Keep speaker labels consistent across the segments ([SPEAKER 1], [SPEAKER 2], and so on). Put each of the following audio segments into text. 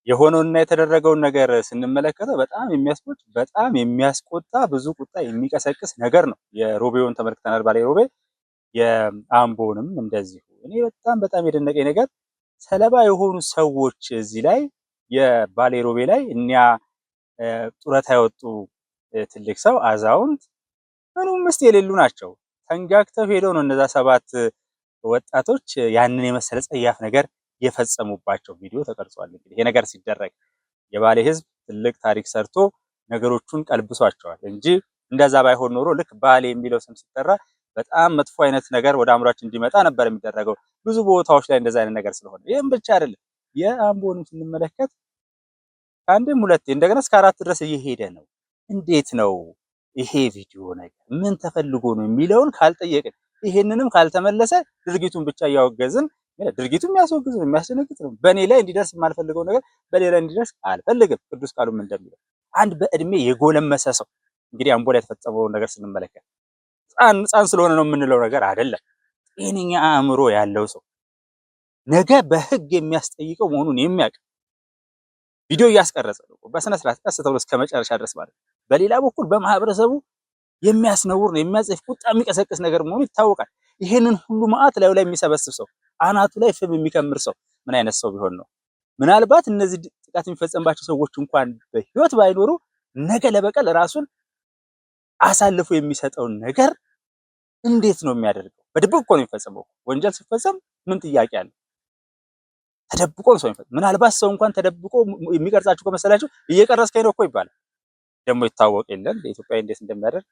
[SPEAKER 1] የሆነውና የተደረገውን ነገር ስንመለከተው በጣም የሚያስቆጭ በጣም የሚያስቆጣ ብዙ ቁጣ የሚቀሰቅስ ነገር ነው። የሮቤውን ተመልክተናል። ባሌ ሮቤ የአምቦንም እንደዚሁ። እኔ በጣም የደነቀኝ ነገር ሰለባ የሆኑ ሰዎች እዚህ ላይ የባሌ ሮቤ ላይ እኒያ ጡረታ ያወጡ ትልቅ ሰው አዛውንት ምንም ምስት የሌሉ ናቸው። ተንጋግተው ሄደው ነው እነዛ 7 ወጣቶች ያንን የመሰለ ጸያፍ ነገር የፈጸሙባቸው ቪዲዮ ተቀርጿል። እንግዲህ ይሄ ነገር ሲደረግ የባሌ ህዝብ ትልቅ ታሪክ ሰርቶ ነገሮቹን ቀልብሷቸዋል እንጂ እንደዛ ባይሆን ኖሮ ልክ ባሌ የሚለው ስም ሲጠራ በጣም መጥፎ አይነት ነገር ወደ አእምሯችን እንዲመጣ ነበር የሚደረገው ብዙ ቦታዎች ላይ እንደዛ አይነት ነገር ስለሆነ። ይሄም ብቻ አይደለም። የአምቦንም ስንመለከት ከአንድም ሁለቴ እንደገና እስከ 4 ድረስ እየሄደ ነው። እንዴት ነው ይሄ ቪዲዮ ነገር ምን ተፈልጎ ነው የሚለውን ካልጠየቅን ይሄንንም ካልተመለሰ ድርጊቱን ብቻ እያወገዝን ድርጊቱን የሚያስወግዝ ነው የሚያስደነግጥ ነው። በእኔ ላይ እንዲደርስ የማልፈልገው ነገር በሌላ እንዲደርስ አልፈልግም። ቅዱስ ቃሉም እንደሚለው አንድ በእድሜ የጎለመሰ ሰው እንግዲህ አምቦ ላይ የተፈጸመውን ነገር ስንመለከት ሕፃን ስለሆነ ነው የምንለው ነገር አይደለም። ጤነኛ አእምሮ ያለው ሰው ነገ በህግ የሚያስጠይቀው መሆኑን የሚያውቅ ቪዲዮ እያስቀረጸ ነው በስነ ስርዓት ቀስ ተብሎ እስከ መጨረሻ ድረስ ማለት። በሌላ በኩል በማህበረሰቡ የሚያስነውር ነው የሚያጽፍ ቁጣ የሚቀሰቅስ ነገር መሆኑ ይታወቃል። ይሄንን ሁሉ መዓት ላይ የሚሰበስብ ሰው አናቱ ላይ ፍም የሚከምር ሰው ምን አይነት ሰው ቢሆን ነው? ምናልባት እነዚህ ጥቃት የሚፈጸምባቸው ሰዎች እንኳን በህይወት ባይኖሩ ነገ ለበቀል ራሱን አሳልፎ የሚሰጠውን ነገር እንዴት ነው የሚያደርገው? በድብቅ እኮ ነው የሚፈጸመው። ወንጀል ሲፈጸም ምን ጥያቄ አለ? ተደብቆ ነው ሰው የሚፈጽም። ምናልባት ሰው እንኳን ተደብቆ የሚቀርጻችሁ ከመሰላችሁ እየቀረስከኝ ነው እኮ ይባላል። ደግሞ ይታወቅ የለም በኢትዮጵያ እንዴት እንደሚያደርግ።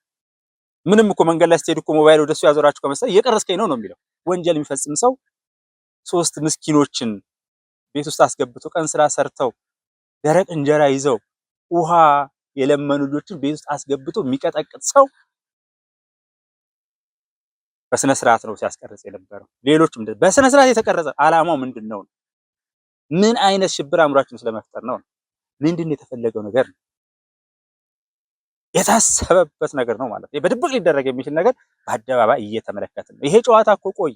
[SPEAKER 1] ምንም እኮ መንገድ ላይ ስትሄዱ እኮ ሞባይል ወደሱ ያዞራችሁ ከመሰለ እየቀረስከኝ ነው የሚለው። ወንጀል የሚፈጽም ሰው 3 ምስኪኖችን ቤት ውስጥ አስገብቶ ቀን ስራ ሰርተው ደረቅ እንጀራ ይዘው ውሃ የለመኑ ልጆችን ቤት ውስጥ አስገብቶ የሚቀጠቅጥ ሰው በስነ ስርዓት ነው ሲያስቀርጽ የነበረው። ሌሎችም በስነ ስርዓት የተቀረጸ አላማው ምንድነው? ምን አይነት ሽብር አእምሯችን ስለመፍጠር ነው? ምንድነው የተፈለገው ነገር ነው? የታሰበበት ነገር ነው ማለት ነው። በድብቅ ሊደረግ የሚችል ነገር በአደባባይ እየተመለከትን ነው። ይሄ ጨዋታ እኮ ቆይ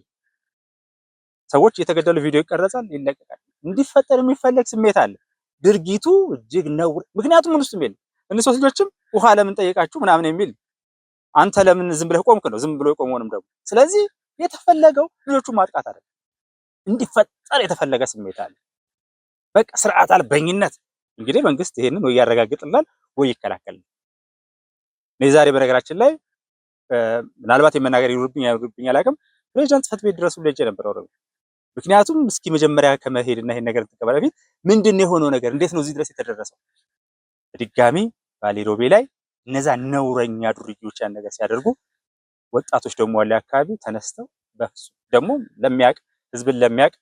[SPEAKER 1] ሰዎች የተገደሉ ቪዲዮ ይቀረጻል፣ ይለቀቃል። እንዲፈጠር የሚፈለግ ስሜት አለ። ድርጊቱ እጅግ ነው። ምክንያቱም ምን ውስጥ የሚል እነሱ ልጆችም ውሃ ለምን ጠየቃችሁ ምናምን የሚል አንተ ለምን ዝም ብለህ ቆምክ ነው። ዝም ብሎ የቆመውንም ደግሞ ስለዚህ የተፈለገው ልጆቹን ማጥቃት አይደለም። እንዲፈጠር የተፈለገ ስሜት አለ። በቃ ስርዓት አልበኝነት። እንግዲህ መንግስት ይሄንን ወይ ያረጋግጥልናል ወይ ይከላከልናል። ዛሬ በነገራችን ላይ ምናልባት የመናገር ይሩብኝ አላውቅም። ፕሬዝዳንት ጽሕፈት ቤት ድረሱ ልጅ ነበር አውረው። ምክንያቱም እስኪ መጀመሪያ ከመሄድና ይሄን ነገር ተቀበለ በፊት ምንድነው የሆነው ነገር? እንዴት ነው እዚህ ድረስ የተደረሰው? በድጋሚ ባሌ ሮቤ ላይ እነዛ ነውረኛ ዱርዬዎች ያን ነገር ሲያደርጉ ወጣቶች ደግሞ ዋለ አካባቢ ተነስተው በፍጹም ደግሞ ለሚያቅ ህዝብን ለሚያቅ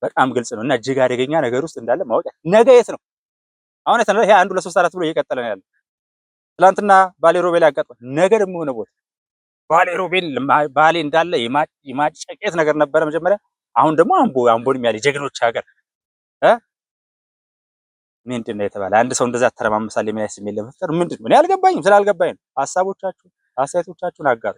[SPEAKER 1] በጣም ግልጽ ነው እና እጅግ አደገኛ ነገር ውስጥ እንዳለ ማወቅ ነገ የት ነው አሁን የተነለ ይሄ 1 2 3 4 ብሎ እየቀጠለ ነው ያለው። ትላንትና ባሌ ሮቤ ላይ አጋጥሞ ነገ ደግሞ የሆነ ቦታ ባሌ ሮቤል ባሌ እንዳለ የማጨቄት ነገር ነበረ መጀመሪያ። አሁን ደግሞ አምቦንም ያለ ጀግኖች ሀገር ምንድነው የተባለ አንድ ሰው እንደዛ ተረማምሳል የሚያስ ስሜት ለመፍጠር ምንድነው? እኔ አልገባኝም። ስላልገባኝ ነው። አስተያየቶቻችሁን አጋሩ።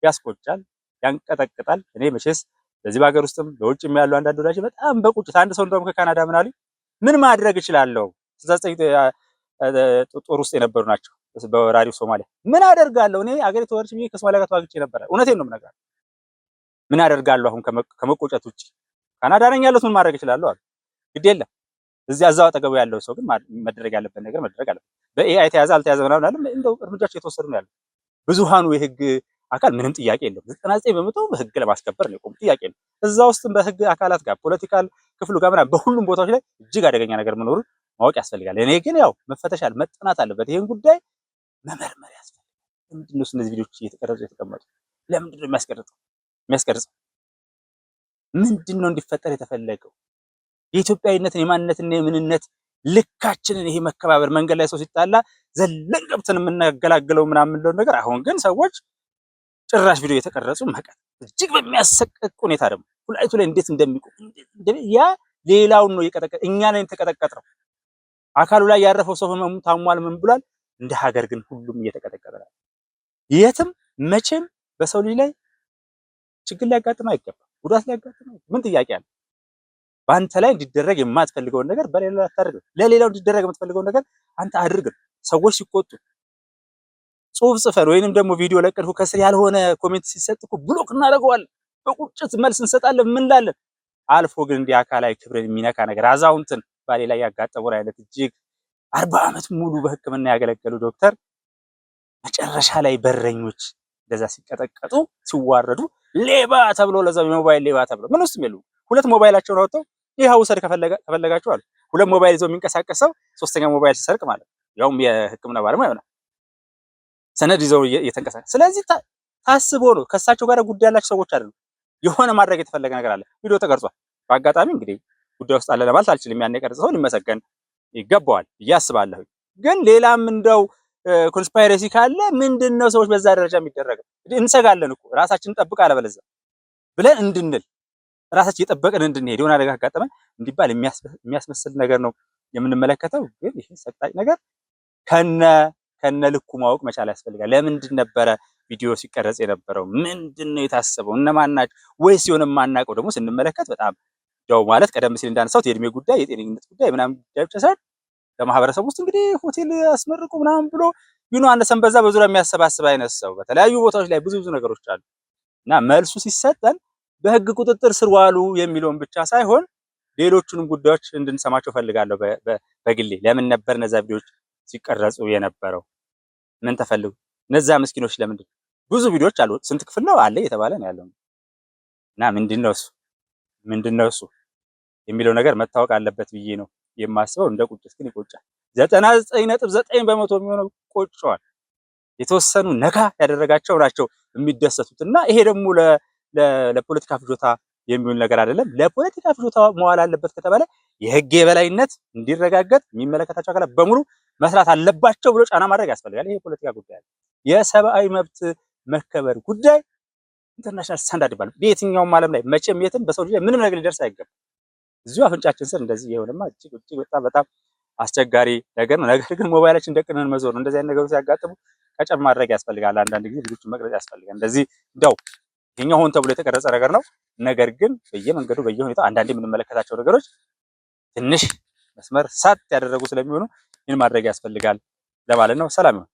[SPEAKER 1] ያስቆጫል፣ ያንቀጠቅጣል። እኔ መቼስ በዚህ በሀገር ውስጥም በውጭም ያሉ አንዳንድ ወዳጆች በጣም በቁጭት አንድ ሰው እንደውም ከካናዳ ምን አሉኝ፣ ምን ማድረግ እችላለሁ? 69 ጦር ውስጥ የነበሩ ናቸው በወራሪው ሶማሊያ። ምን አደርጋለሁ እኔ አገሬ ተወርጭ ብዬ ከሶማሊያ ጋር ተዋግቼ ነበር። እውነቴን ነው የምነግርህ። ምን አደርጋለሁ አሁን ከመቆጨት ውጪ? ካናዳ ነኝ ያለሁት ምን ማድረግ እችላለሁ አሉ። ግድ የለም እዛው አጠገቡ ያለው ሰው ግን መደረግ ያለበት ነገር መደረግ አለበት። በኤአይ ተያዘ አልተያዘ ምናምን አይደለም፣ እንደው እርምጃቸው የተወሰዱ ነው ያለው። ብዙሃኑ የህግ አካል ምንም ጥያቄ የለውም። 99% በህግ ለማስከበር ነው የቆሙት። ጥያቄ ነው። እዛ ውስጥም በህግ አካላት ጋር ፖለቲካል ክፍሉ ጋር ምናምን በሁሉም ቦታዎች ላይ እጅግ አደገኛ ነገር መኖሩን ማወቅ ያስፈልጋል። እኔ ግን ያው መፈተሻል መጠናት አለበት። ይሄን ጉዳይ መመርመር ያስፈልጋል። ለምንድን ነው እነዚህ ቪዲዮዎች እየተቀረጹ የተቀመጡ? ለምንድን ነው የሚያስቀርጸው? ምንድን ነው እንዲፈጠር የተፈለገው? የኢትዮጵያዊነትን የማንነትና የምንነት ልካችንን ይሄ መከባበር መንገድ ላይ ሰው ሲጣላ ዘለን ገብተን የምናገላግለው ምናምን እንደው ነገር አሁን ግን ሰዎች ጭራሽ ቪዲዮ የተቀረጹ መቀጥ እጅግ በሚያሰቅቅ ሁኔታ ደግሞ ሁላይቱ ላይ እንዴት እንደሚቆም ያ ሌላውን ነው የቀጠቀጠ። እኛ ነን የተቀጠቀጥነው። አካሉ ላይ ያረፈው ሰው ህመሙ ታሟል ምን ብሏል። እንደ ሀገር ግን ሁሉም እየተቀጠቀጠ ነው። የትም መቼም በሰው ልጅ ላይ ችግር ሊያጋጥም አይገባም፣ ጉዳት ሊያጋጥም አይገባም። ምን ጥያቄ አለ? በአንተ ላይ እንዲደረግ የማትፈልገውን ነገር በሌላ አታድርግ። ለሌላው እንዲደረግ የምትፈልገውን ነገር አንተ አድርግ። ሰዎች ሲቆጡ ጽሁፍ ጽፈን ወይንም ደግሞ ቪዲዮ ለቀን ከስር ያልሆነ ኮሜንት ሲሰጥ እኮ ብሎክ እናደርገዋለን። በቁጭት መልስ እንሰጣለን። ምን ላለን አልፎ ግን እንዲህ አካላዊ ክብርን የሚነካ ነገር አዛውንትን ባሌ ላይ ያጋጠመውን አይነት እጅግ 40 ዓመት ሙሉ በሕክምና ያገለገሉ ዶክተር መጨረሻ ላይ በረኞች እንደዛ ሲቀጠቀጡ ሲዋረዱ ሌባ ተብሎ ለዛው የሞባይል ሌባ ተብሎ ምን ውስጥም የሉ ሁለት ሞባይላቸውን አወጣው ይሄው ውሰድ ከፈለጋችሁ አሉ። ሁለት ሞባይል ይዞ የሚንቀሳቀስ ሰው ሶስተኛ ሞባይል ሲሰርቅ ማለት ያውም የሕክምና ባለሙያ ይሆናል ሰነድ ይዘው እየተንቀሳቀስ። ስለዚህ ታስቦ ነው። ከሳቸው ጋር ጉዳይ ያላቸው ሰዎች አይደሉም። የሆነ ማድረግ የተፈለገ ነገር አለ። ቪዲዮ ተቀርጿል። በአጋጣሚ እንግዲህ ጉዳይ ውስጥ አለ ለማለት አልችልም። ያን የቀረጸ ሰው ሊመሰገን ይገባዋል ብዬ አስባለሁ። ግን ሌላም እንደው ኮንስፓይረሲ ካለ ምንድነው ሰዎች በዛ ደረጃ የሚደረገው? እንሰጋለን እኮ ራሳችንን ጠብቅ አለበለዚያ ብለን እንድንል ራሳችን የጠበቅን እንድንሄድ የሆነ አደጋ ካጋጠመን እንዲባል የሚያስመስል ነገር ነው የምንመለከተው። ግን ይሄ ሰቅጣጭ ነገር ከነ ልኩ ማወቅ መቻል ያስፈልጋል። ለምንድን ነበረ ቪዲዮ ሲቀረጽ የነበረው? ምንድነው የታሰበው? እነማን ናቸው? ወይስ የሆነ የማናውቀው ደግሞ ስንመለከት በጣም ያው ማለት ቀደም ሲል እንዳነሳሁት የእድሜ ጉዳይ የጤንነት ጉዳይ ምናምን ጉዳይ ብቻ ሳይሆን በማህበረሰብ ውስጥ እንግዲህ ሆቴል አስመርቁ ምናምን ብሎ አንደሰን በዛ በዙሪያ የሚያሰባስብ አይነት ሰው በተለያዩ ቦታዎች ላይ ብዙ ነገሮች አሉ እና መልሱ ሲሰጠን በህግ ቁጥጥር ስር ዋሉ የሚለውን ብቻ ሳይሆን ሌሎቹንም ጉዳዮች እንድንሰማቸው ፈልጋለሁ። በግሌ ለምን ነበር እነዛ ቪዲዮዎች ሲቀረጹ የነበረው? ምን ተፈልጉ? እነዛ ምስኪኖች ለምንድን ብዙ ቪዲዮዎች አሉ። ስንት ክፍል ነው አለ የተባለ ነው ያለው እና ምንድነው እሱ የሚለው ነገር መታወቅ አለበት ብዬ ነው የማስበው። እንደ ቁጭት ግን ይቆጫል። 99.9 በመቶ የሚሆነው ቆጭዋል። የተወሰኑ ነካ ያደረጋቸው ናቸው የሚደሰቱት እና ይሄ ደግሞ ለፖለቲካ ፍጆታ የሚውል ነገር አይደለም። ለፖለቲካ ፍጆታ መዋል አለበት ከተባለ የህግ የበላይነት እንዲረጋገጥ የሚመለከታቸው አካላት በሙሉ መስራት አለባቸው ብሎ ጫና ማድረግ ያስፈልጋል። ይሄ የፖለቲካ ጉዳይ የሰብአዊ መብት መከበር ጉዳይ ኢንተርናሽናል ስታንዳርድ ይባላል። በየትኛውም ዓለም ላይ መቼም የትም በሰው ልጅ ምንም ነገር ሊደርስ አይገባም። እዚሁ አፍንጫችን ስር እንደዚህ የሆነማ እጅግ በጣም አስቸጋሪ ነገር ነው። ነገር ግን ሞባይላችን ደቅነን መዞር ነው። እንደዚህ አይነት ነገሮች ሲያጋጥሙ ቀጨም ማድረግ ያስፈልጋል። አንዳንድ ጊዜ ልጆችን መቅረጽ ያስፈልጋል። እንደዚህ እንደው ይሄኛው ሆን ተብሎ የተቀረጸ ነገር ነው። ነገር ግን በየመንገዱ በየሁኔታው አንዳንዴ የምንመለከታቸው ነገሮች ትንሽ መስመር ሳት ያደረጉ ስለሚሆኑ ይህን ማድረግ ያስፈልጋል ለማለት ነው። ሰላም ይሁን።